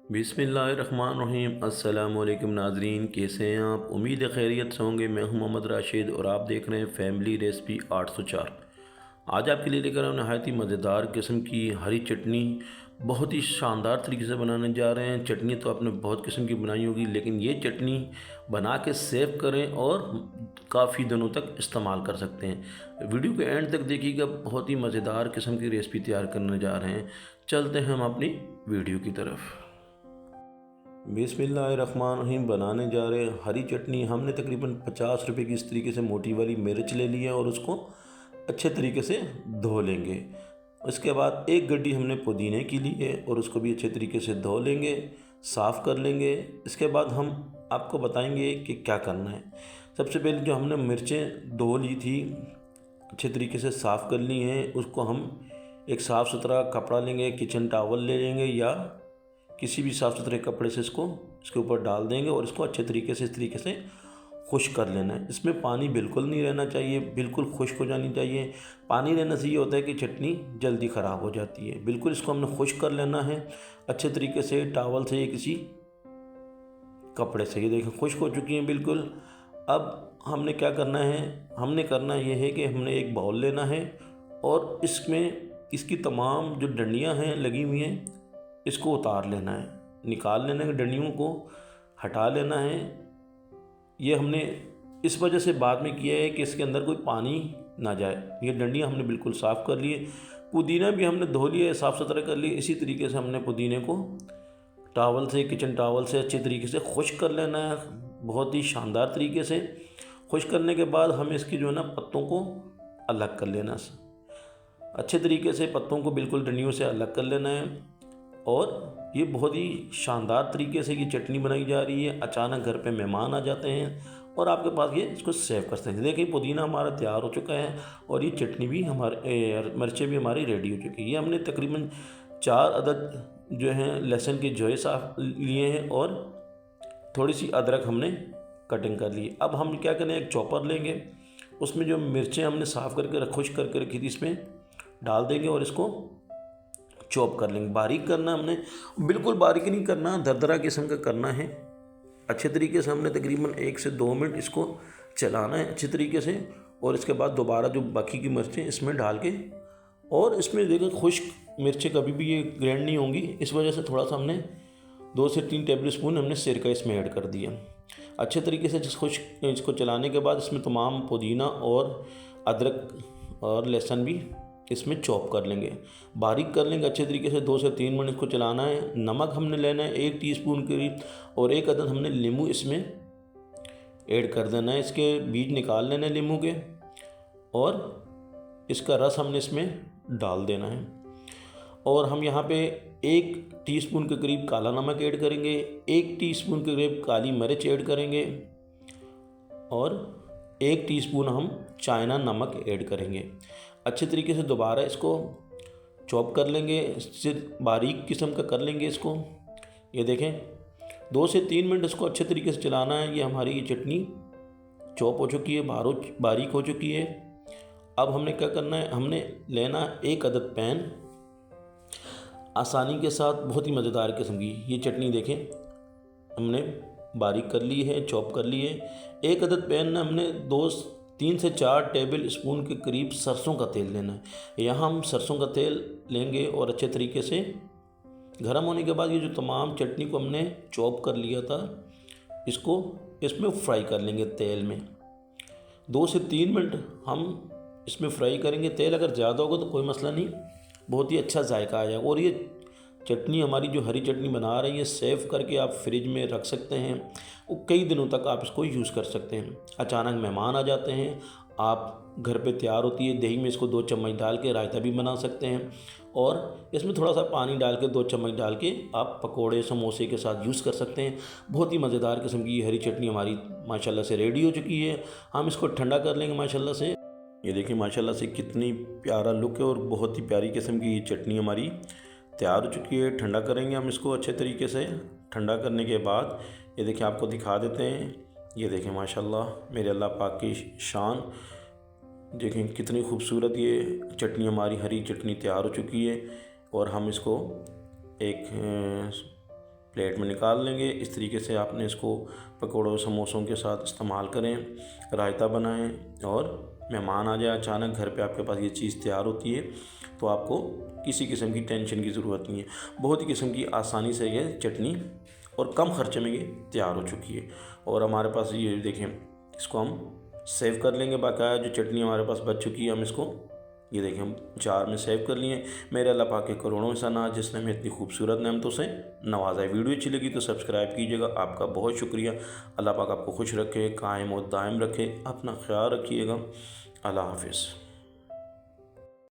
बिस्मिल्लाहिर्रहमानिर्रहीम। अस्सलामुअलैकुम नाजरीन, कैसे हैं आप? उम्मीद है खैरियत से होंगे। मैं हूं मोहम्मद राशिद और आप देख रहे हैं फैमिली रेसिपी 804। आज आपके लिए लेकर आए नहायत ही मज़ेदार किस्म की हरी चटनी। बहुत ही शानदार तरीके से बनाने जा रहे हैं। चटनी तो आपने बहुत किस्म की बनाई होगी, लेकिन ये चटनी बना के सेव करें और काफ़ी दिनों तक इस्तेमाल कर सकते हैं। वीडियो के एंड तक देखिएगा, बहुत ही मज़ेदार किस्म की रेसिपी तैयार करने जा रहे हैं। चलते हैं हम अपनी वीडियो की तरफ। बिस्मिल्लाहिर्रहमानिर्रहीम। बनाने जा रहे हैं हरी चटनी। हमने तकरीबन 50 रुपए की इस तरीके से मोटी वाली मिर्च ले ली है और उसको अच्छे तरीके से धो लेंगे। उसके बाद एक गड्डी हमने पुदीने की ली है और उसको भी अच्छे तरीके से धो लेंगे, साफ़ कर लेंगे। इसके बाद हम आपको बताएंगे कि क्या करना है। सबसे पहले जो हमने मिर्चें धो ली थी, अच्छे तरीके से साफ़ कर ली हैं, उसको हम एक साफ़ सुथरा कपड़ा लेंगे, किचन टावल ले लेंगे या किसी भी साफ़ सुथरे कपड़े से इसको इसके ऊपर डाल देंगे और इसको अच्छे तरीके से इस तरीके से खुश्क कर लेना है। इसमें पानी बिल्कुल नहीं रहना चाहिए, बिल्कुल खुश्क हो जानी चाहिए। पानी रहने से ये होता है कि चटनी जल्दी ख़राब हो जाती है। बिल्कुल इसको हमने खुश्क कर लेना है अच्छे तरीके से, टावल से या किसी कपड़े से। ये देखें खुश्क हो चुकी हैं बिल्कुल। अब हमने क्या करना है, हमने करना ये है कि हमने एक बाउल लेना है और इसमें इसकी तमाम जो डंडियाँ हैं लगी हुई हैं इसको उतार लेना है, निकाल लेना है, डंडियों को हटा लेना है। ये हमने इस वजह से बाद में किया है कि इसके अंदर कोई पानी ना जाए। ये डंडियाँ हमने बिल्कुल साफ़ कर लिए। पुदीना भी हमने धो लिया, साफ़ सुथरा कर लिया। इसी तरीके से हमने पुदीने को टावल से, किचन टावल से अच्छे तरीके से खुश्क कर लेना है, बहुत ही शानदार तरीके से। खुश्क करने के बाद हमें इसकी जो है ना पत्तों को अलग कर लेना है अच्छे तरीके से। पत्तों को बिल्कुल डंडियों से अलग कर लेना है और ये बहुत ही शानदार तरीके से ये चटनी बनाई जा रही है। अचानक घर पे मेहमान आ जाते हैं और आपके पास ये इसको सेव कर सकते हैं। देखिए पुदीना हमारा तैयार हो चुका है और ये चटनी भी हमारे मिर्चें भी हमारी रेडी हो चुकी है। ये हमने तकरीबन 4 अदद जो हैं लहसुन के जोए साफ लिए हैं और थोड़ी सी अदरक हमने कटिंग कर ली। अब हम क्या करें, एक चॉपर लेंगे, उसमें जो मिर्चें हमने साफ़ करके खुश्क करके रखी थी इसमें डाल देंगे और इसको चॉप कर लेंगे। बारीक करना हमने, बिल्कुल बारीक नहीं करना, दरदरा किस्म का करना है। अच्छे तरीके से हमने तकरीबन 1 से 2 मिनट इसको चलाना है अच्छे तरीके से और इसके बाद दोबारा जो बाकी की मिर्चें इसमें डाल के, और इसमें देखिए खुश्क मिर्चें कभी भी ये ग्रैंड नहीं होंगी, इस वजह से थोड़ा सा हमने 2 से 3 टेबल स्पून हमने सिरका इसमें ऐड कर दिया। अच्छे तरीके से खुश्क इसको चलाने के बाद इसमें तमाम पुदीना और अदरक और लहसुन भी इसमें चॉप कर लेंगे, बारीक कर लेंगे अच्छे तरीके से। 2 से 3 मिनट इसको चलाना है। नमक हमने लेना है 1 टीस्पून करीब और 1 अदद हमने नींबू इसमें ऐड कर देना है। इसके बीज निकाल लेना है नींबू के और इसका रस हमने इसमें डाल देना है। और हम यहाँ पे 1 टीस्पून के करीब काला नमक ऐड करेंगे, 1 टीस्पून के करीब काली मिर्च ऐड करेंगे और 1 टीस्पून हम चाइना नमक ऐड करेंगे। अच्छे तरीके से दोबारा इसको चॉप कर लेंगे, इससे बारीक किस्म का कर लेंगे इसको। ये देखें 2 से 3 मिनट इसको अच्छे तरीके से चलाना है। ये हमारी ये चटनी चॉप हो चुकी है, बारीक हो चुकी है। अब हमने क्या करना है, हमने लेना 1 अदद पैन, आसानी के साथ बहुत ही मज़ेदार किस्म की ये चटनी देखें हमने बारीक कर ली है, चॉप कर ली है। 1 अदद पैन में हमने 3 से 4 टेबल स्पून के करीब सरसों का तेल लेना है। यहाँ हम सरसों का तेल लेंगे और अच्छे तरीके से गर्म होने के बाद ये जो तमाम चटनी को हमने चॉप कर लिया था इसको इसमें फ्राई कर लेंगे तेल में। 2 से 3 मिनट हम इसमें फ्राई करेंगे। तेल अगर ज़्यादा होगा तो कोई मसला नहीं, बहुत ही अच्छा जायका आ जाएगा। और ये चटनी हमारी जो हरी चटनी बना रही है, सेव करके आप फ्रिज में रख सकते हैं, वो कई दिनों तक आप इसको यूज़ कर सकते हैं। अचानक मेहमान आ जाते हैं, आप घर पे तैयार होती है, दही में इसको 2 चम्मच डाल के रायता भी बना सकते हैं और इसमें थोड़ा सा पानी डाल के 2 चम्मच डाल के आप पकोड़े समोसे के साथ यूज़ कर सकते हैं। बहुत ही मज़ेदार किस्म की हरी चटनी हमारी माशाल्लाह से रेडी हो चुकी है। हम इसको ठंडा कर लेंगे माशाल्लाह से। ये देखिए माशाल्लाह से कितनी प्यारा लुक है और बहुत ही प्यारी किस्म की ये चटनी हमारी तैयार हो चुकी है। ठंडा करेंगे हम इसको अच्छे तरीके से। ठंडा करने के बाद ये देखिए आपको दिखा देते हैं। ये देखें माशाल्लाह मेरे अल्लाह पाक की शान, देखें कितनी खूबसूरत ये चटनी हमारी हरी चटनी तैयार हो चुकी है। और हम इसको एक प्लेट में निकाल लेंगे। इस तरीके से आपने इसको पकौड़ों समोसों के साथ इस्तेमाल करें, रायता बनाएं और मेहमान आ जाए अचानक घर पे, आपके पास ये चीज़ तैयार होती है तो आपको किसी किस्म की टेंशन की ज़रूरत नहीं है। बहुत ही किस्म की आसानी से ये चटनी और कम खर्चे में ये तैयार हो चुकी है। और हमारे पास ये देखें, इसको हम सेव कर लेंगे। बाकाया जो चटनी हमारे पास बच चुकी है, हम इसको ये देखें हम जार में सेव कर लिए। मेरे अल्लाह पाक के करोड़ों एहसानात जिसने हमें इतनी खूबसूरत नेमतों से नवाजा है। वीडियो अच्छी लगी तो सब्सक्राइब कीजिएगा। आपका बहुत शुक्रिया। अल्लाह पाक आपको खुश रखे, कायम और दायम रखे। अपना ख्याल रखिएगा। अल्लाह हाफिज़।